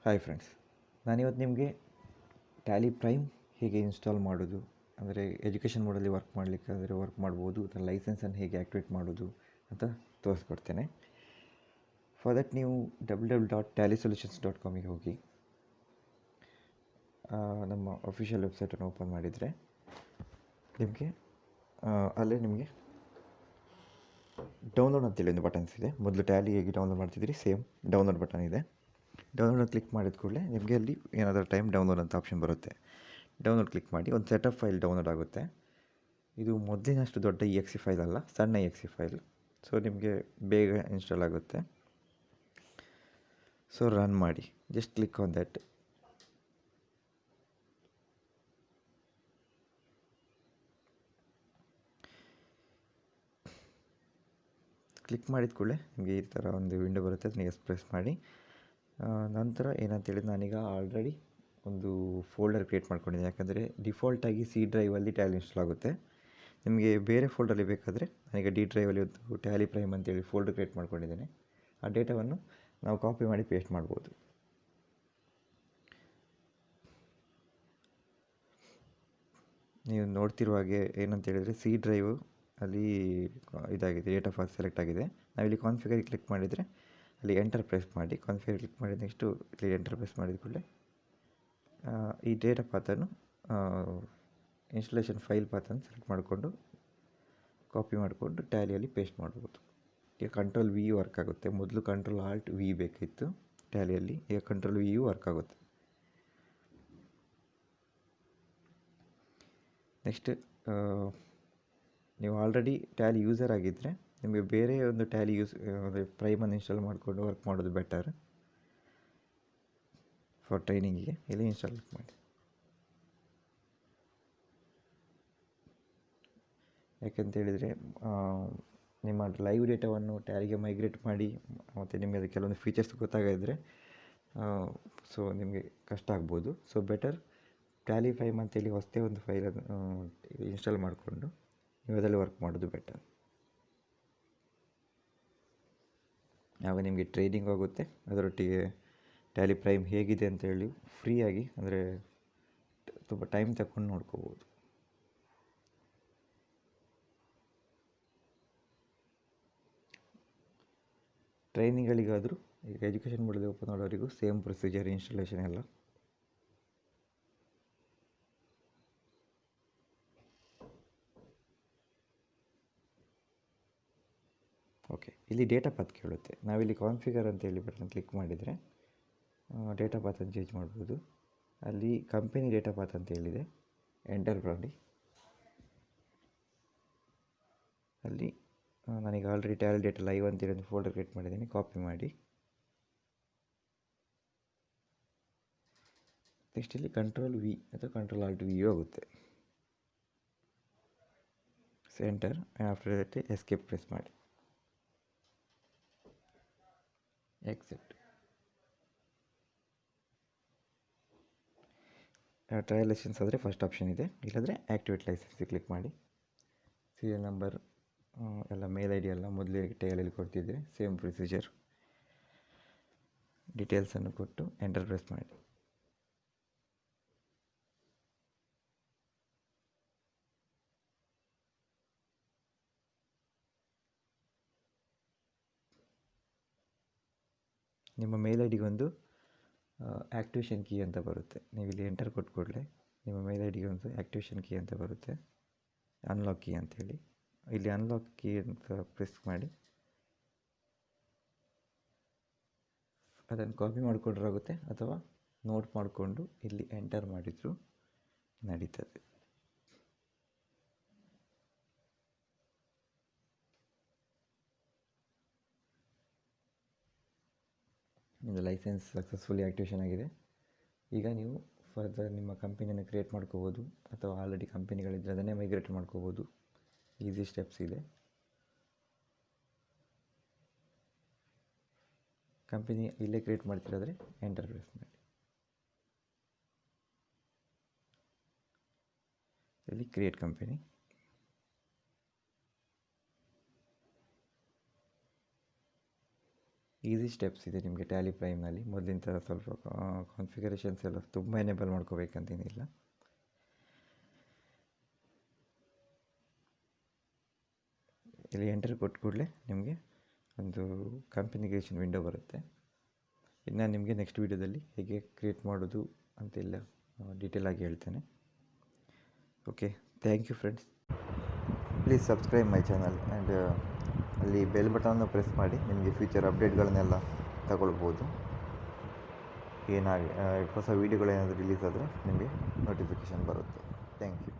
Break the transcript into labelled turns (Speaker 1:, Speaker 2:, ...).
Speaker 1: Hi friends, ನಾನಿವತ್ತು ನಿಮಗೆ Tally prime ಹೇಗೆ ಇನ್ಸ್ಟಾಲ್ ಮಾಡೋದು, ಅಂದರೆ ಎಜುಕೇಷನ್ ಮೋಡಲ್ಲಿ ವರ್ಕ್ ಮಾಡಲಿಕ್ಕೆ ಅಂದರೆ ವರ್ಕ್ ಮಾಡ್ಬೋದು, ಅದರ ಲೈಸೆನ್ಸನ್ನು ಹೇಗೆ ಆ್ಯಕ್ಟಿವೇಟ್ ಮಾಡೋದು ಅಂತ ತೋರಿಸ್ಕೊಡ್ತೇನೆ. ಫಾರ್ ದಟ್ ನೀವು www.tallysolutions.comಗೆ ಹೋಗಿ ನಮ್ಮ ಅಫಿಷಿಯಲ್ ವೆಬ್ಸೈಟನ್ನು ಓಪನ್ ಮಾಡಿದರೆ ನಿಮಗೆ ಅಲ್ಲೇ ನಿಮಗೆ ಡೌನ್ಲೋಡ್ ಅಂತೇಳಿ ಒಂದು ಬಟನ್ಸ್ ಇದೆ. ಮೊದಲು ಟ್ಯಾಲಿ ಹೇಗೆ ಡೌನ್ಲೋಡ್ ಮಾಡ್ತಿದ್ದೀರಿ ಸೇಮ್ ಡೌನ್ಲೋಡ್ ಬಟನ್ ಇದೆ. ಡೌನ್ಲೋಡ್ ಕ್ಲಿಕ್ ಮಾಡಿದ ಕೂಡಲೇ ನಿಮಗೆ ಅಲ್ಲಿ ಏನಾದರೂ ಟೈಮ್ ಡೌನ್ಲೋಡ್ ಅಂತ ಆಪ್ಷನ್ ಬರುತ್ತೆ. ಡೌನ್ಲೋಡ್ ಕ್ಲಿಕ್ ಮಾಡಿ ಒಂದು ಸೆಟಪ್ ಫೈಲ್ ಡೌನ್ಲೋಡ್ ಆಗುತ್ತೆ. ಇದು ಮೊದಲಿನಷ್ಟು ದೊಡ್ಡ exe ಫೈಲ್ ಅಲ್ಲ, ಸಣ್ಣ exe ಫೈಲ್. ಸೊ ನಿಮಗೆ ಬೇಗ ಇನ್ಸ್ಟಾಲ್ ಆಗುತ್ತೆ. ಸೊ ರನ್ ಮಾಡಿ, just click on that. Click ಮಾಡಿದ ಕೂಡಲೇ ನಿಮಗೆ ಈ ಥರ ಒಂದು ವಿಂಡೋ ಬರುತ್ತೆ. ಅದನ್ನ ಪ್ರೆಸ್ ಮಾಡಿ ನಂತರ ಏನಂತೇಳಿದ್ರೆ ನಾನೀಗ ಆಲ್ರೆಡಿ ಒಂದು ಫೋಲ್ಡರ್ ಕ್ರಿಯೇಟ್ ಮಾಡ್ಕೊಂಡಿದ್ದೀನಿ. ಯಾಕಂದರೆ ಡಿಫಾಲ್ಟಾಗಿ ಸಿ ಡ್ರೈವಲ್ಲಿ ಟ್ಯಾಲಿ ಇನ್ಸ್ಟಾಲ್ ಆಗುತ್ತೆ. ನಿಮಗೆ ಬೇರೆ ಫೋಲ್ಡರಲ್ಲಿ ಬೇಕಾದರೆ ನಾನೀಗ ಡಿ ಡ್ರೈವಲ್ಲಿ ಒಂದು ಟ್ಯಾಲಿ ಪ್ರೈಮ್ ಅಂತೇಳಿ ಫೋಲ್ಡರ್ ಕ್ರಿಯೇಟ್ ಮಾಡ್ಕೊಂಡಿದ್ದೇನೆ. ಆ ಡೇಟಾವನ್ನು ನಾವು ಕಾಪಿ ಮಾಡಿ ಪೇಸ್ಟ್ ಮಾಡ್ಬೋದು. ನೀವು ನೋಡ್ತಿರುವ ಹಾಗೆ ಏನಂತೇಳಿದರೆ ಸಿ ಡ್ರೈವ್ ಅಲ್ಲಿ ಇದಾಗಿದೆ, ಡೇಟಾ ಫಾರ್ ಸೆಲೆಕ್ಟ್ ಆಗಿದೆ. ನಾವಿಲ್ಲಿ ಕಾನ್ಫಿಗರ್ ಕ್ಲಿಕ್ ಮಾಡಿದರೆ ಅಲ್ಲಿ ಎಂಟರ್ ಪ್ರೆಸ್ ಮಾಡಿ. ಕಾನ್ಫಿಗರ್ ಕ್ಲಿಕ್ ಮಾಡಿದ ನೆಕ್ಸ್ಟು ಇಲ್ಲಿ ಎಂಟರ್ ಪ್ರೆಸ್ ಮಾಡಿದ ಕೂಡಲೇ ಈ ಡೇಟಾ ಪಾತನ್ನು ಇನ್ಸ್ಟಾಲೇಷನ್ ಫೈಲ್ ಪಾತನ್ನು ಸೆಲೆಕ್ಟ್ ಮಾಡಿಕೊಂಡು ಕಾಪಿ ಮಾಡಿಕೊಂಡು ಟ್ಯಾಲಿಯಲ್ಲಿ ಪೇಸ್ಟ್ ಮಾಡ್ಬೋದು. ಈಗ ಕಂಟ್ರೋಲ್ ವಿ ವರ್ಕ್ ಆಗುತ್ತೆ. ಮೊದಲು ಕಂಟ್ರೋಲ್ ಆಲ್ಟ್ ವಿ ಬೇಕಿತ್ತು ಟ್ಯಾಲಿಯಲ್ಲಿ, ಈಗ ಕಂಟ್ರೋಲ್ ವಿ ವರ್ಕ್ ಆಗುತ್ತೆ. ನೆಕ್ಸ್ಟ್ ನೀವು ಆಲ್ರೆಡಿ ಟ್ಯಾಲಿ ಯೂಸರ್ ಆಗಿದ್ದರೆ ನಿಮಗೆ ಬೇರೆ ಒಂದು ಟ್ಯಾಲಿ ಅಂದರೆ ಪ್ರೈಮನ್ನು ಇನ್ಸ್ಟಾಲ್ ಮಾಡಿಕೊಂಡು ವರ್ಕ್ ಮಾಡೋದು ಬೆಟರ್. ಫಾರ್ ಟ್ರೈನಿಂಗಿಗೆ ಇಲ್ಲಿ ಇನ್ಸ್ಟಾಲ್ ಮಾಡಿ. ಯಾಕೆಂತೇಳಿದರೆ ನಿಮ್ಮ ಲೈವ್ ಡೇಟಾವನ್ನು ಟ್ಯಾಲಿಗೆ ಮೈಗ್ರೇಟ್ ಮಾಡಿ ಮತ್ತು ನಿಮಗೆ ಅದು ಕೆಲವೊಂದು ಫೀಚರ್ಸ್ ಗೊತ್ತಾಗಿದ್ದರೆ ಸೊ ನಿಮಗೆ ಕಷ್ಟ ಆಗ್ಬೋದು. ಸೊ ಬೆಟರ್ ಟ್ಯಾಲಿ ಪ್ರೈಮ್ ಅಂತೇಳಿ ಹೊಸದೇ ಒಂದು ಫೈಲನ್ನು ಇನ್ಸ್ಟಾಲ್ ಮಾಡಿಕೊಂಡು ನೀವು ಅದರಲ್ಲಿ ವರ್ಕ್ ಮಾಡೋದು ಬೆಟರ್. ಆಗ ನಿಮಗೆ ಟ್ರೈನಿಂಗ್ ಆಗುತ್ತೆ, ಅದರೊಟ್ಟಿಗೆ ಟ್ಯಾಲಿ ಪ್ರೈಮ್ ಹೇಗಿದೆ ಅಂತೇಳಿ ಫ್ರೀಯಾಗಿ ಅಂದರೆ ತುಂಬ ಟೈಮ್ ತಗೊಂಡು ನೋಡ್ಕೋಬೋದು. ಟ್ರೈನಿಂಗ್ಗಳಿಗಾದರೂ ಈಗ ಎಜುಕೇಷನ್ ಮೋಡಲ್ಲಿ ಓಪನ್ ಮಾಡೋರಿಗೂ ಸೇಮ್ ಪ್ರೊಸೀಜರ್, ಇನ್ಸ್ಟಾಲೇಷನ್ ಎಲ್ಲ. ಓಕೆ, ಇಲ್ಲಿ ಡೇಟಾ ಪಾತ್ ಕೇಳುತ್ತೆ. ನಾವಿಲ್ಲಿ ಕಾನ್ಫಿಗರ್ ಅಂತೇಳಿ ಬಟನ್ ಕ್ಲಿಕ್ ಮಾಡಿದರೆ ಡೇಟಾ ಪಾತನ್ನು ಚೇಂಜ್ ಮಾಡ್ಬೋದು. ಅಲ್ಲಿ ಕಂಪನಿ ಡೇಟಾ ಪಾತ್ ಅಂತ ಹೇಳಿದೆ, ಎಂಟರ್ ಮಾಡಿ. ಅಲ್ಲಿ ನಾನೀಗ ಆಲ್ರೆಡಿ ಟ್ಯಾಲಿ ಡೇಟಾ ಲೈವ್ ಅಂತೇಳಿ ಒಂದು ಫೋಲ್ಡರ್ ಕ್ರಿಯೇಟ್ ಮಾಡಿದ್ದೀನಿ, ಕಾಪಿ ಮಾಡಿ. ನೆಕ್ಸ್ಟ್ ಇಲ್ಲಿ ಕಂಟ್ರೋಲ್ ವಿ ಅಥವಾ ಕಂಟ್ರೋಲ್ ಆಲ್ಟ್ ವಿ ಆಗುತ್ತೆ. Centre after that escape press ಮಾಡಿ, ಎಕ್ಸೆಪ್ಟ್. ಟ್ರಯಲ್ ಲೈಸೆನ್ಸ್ ಆದರೆ ಫಸ್ಟ್ ಆಪ್ಷನ್ ಇದೆ, ಇಲ್ಲಾಂದರೆ ಆ್ಯಕ್ಟಿವೇಟ್ ಲೈಸೆನ್ಸ್ ಕ್ಲಿಕ್ ಮಾಡಿ. ಸೀರಿಯಲ್ ನಂಬರ್ ಎಲ್ಲ ಮೇಲ್ ಐ ಡಿ ಎಲ್ಲ ಮೊದಲೇ ಟ್ರಯಲಲ್ಲಿ ಕೊಡ್ತಿದ್ದೆ, ಸೇಮ್ ಪ್ರೊಸೀಜರ್. ಡೀಟೇಲ್ಸನ್ನು ಕೊಟ್ಟು ಎಂಟರ್ ಪ್ರೆಸ್ ಮಾಡಿ. ನಿಮ್ಮ ಮೇಲ್ ಐ ಡಿಗೊಂದು ಆ್ಯಕ್ಟಿವೇಷನ್ ಕೀ ಅಂತ ಬರುತ್ತೆ. ನೀವು ಇಲ್ಲಿ ಎಂಟರ್ ಕೊಟ್ಟು ಕೂಡಲೇ ನಿಮ್ಮ ಮೇಲ್ ಐ ಡಿಗೆ ಒಂದು ಆ್ಯಕ್ಟಿವೇಷನ್ ಕೀ ಅಂತ ಬರುತ್ತೆ, ಅನ್ಲಾಕ್ ಕೀ ಅಂತೇಳಿ. ಇಲ್ಲಿ ಅನ್ಲಾಕ್ ಕೀ ಅಂತ ಪ್ರೆಸ್ ಮಾಡಿ ಅದನ್ನು ಕಾಪಿ ಮಾಡಿಕೊಂಡ್ರೂ ಆಗುತ್ತೆ, ಅಥವಾ ನೋಟ್ ಮಾಡಿಕೊಂಡು ಇಲ್ಲಿ ಎಂಟರ್ ಮಾಡಿದರೂ ನಡೀತದೆ. ನಿಮ್ಮದು ಲೈಸೆನ್ಸ್ ಸಕ್ಸಸ್ಫುಲಿ ಆ್ಯಕ್ಟಿವೇಷನ್ ಆಗಿದೆ. ಈಗ ನೀವು ಫರ್ದರ್ ನಿಮ್ಮ ಕಂಪನಿಯನ್ನು ಕ್ರಿಯೇಟ್ ಮಾಡ್ಕೋಬೋದು, ಅಥವಾ ಆಲ್ರೆಡಿ ಕಂಪನಿಗಳಿದ್ದರೆ ಅದನ್ನೇ ಮೈಗ್ರೇಟ್ ಮಾಡ್ಕೋಬೋದು. ಈಸಿ ಸ್ಟೆಪ್ಸ್ ಇದೆ. ಕಂಪನಿ ಇಲ್ಲೇ ಕ್ರಿಯೇಟ್ ಮಾಡ್ತಿರೋದ್ರೆ ಎಂಟರ್ ಪ್ರೆಸ್ ಮಾಡಿ. ಇಲ್ಲಿ ಕ್ರಿಯೇಟ್ ಕಂಪನಿ. ಈಸಿ ಸ್ಟೆಪ್ಸ್ ಇದೆ ನಿಮಗೆ ಟ್ಯಾಲಿ ಪ್ರೈಮ್ನಲ್ಲಿ. ಮೊದಲಿನ ಥರ ಸ್ವಲ್ಪ ಕಾನ್ಫಿಗರೇಷನ್ಸ್ ಎಲ್ಲ ತುಂಬ ಎನೇಬಲ್ ಮಾಡ್ಕೋಬೇಕಂತೇನಿಲ್ಲ. ಇಲ್ಲಿ ಎಂಟರ್ ಕೊಟ್ಟ ಕೂಡಲೇ ನಿಮಗೆ ಒಂದು ಕಾನ್ಫಿಗರೇಷನ್ ವಿಂಡೋ ಬರುತ್ತೆ. ಇನ್ನು ನಿಮಗೆ ನೆಕ್ಸ್ಟ್ ವೀಡಿಯೋದಲ್ಲಿ ಹೇಗೆ ಕ್ರಿಯೇಟ್ ಮಾಡೋದು ಅಂತೆಲ್ಲ ಡೀಟೇಲಾಗಿ ಹೇಳ್ತೇನೆ. Okay, thank you friends. Please subscribe my channel and ಅಲ್ಲಿ ಬೆಲ್ ಬಟನನ್ನು ಪ್ರೆಸ್ ಮಾಡಿ ನಿಮಗೆ ಫ್ಯೂಚರ್ ಅಪ್ಡೇಟ್ಗಳನ್ನೆಲ್ಲ ತಗೊಳ್ಬೋದು. ಹೊಸ ವೀಡಿಯೋಗಳೇನಾದರೂ ರಿಲೀಸ್ ಆದರೆ ನಿಮಗೆ ನೋಟಿಫಿಕೇಷನ್ ಬರುತ್ತೆ. Thank you.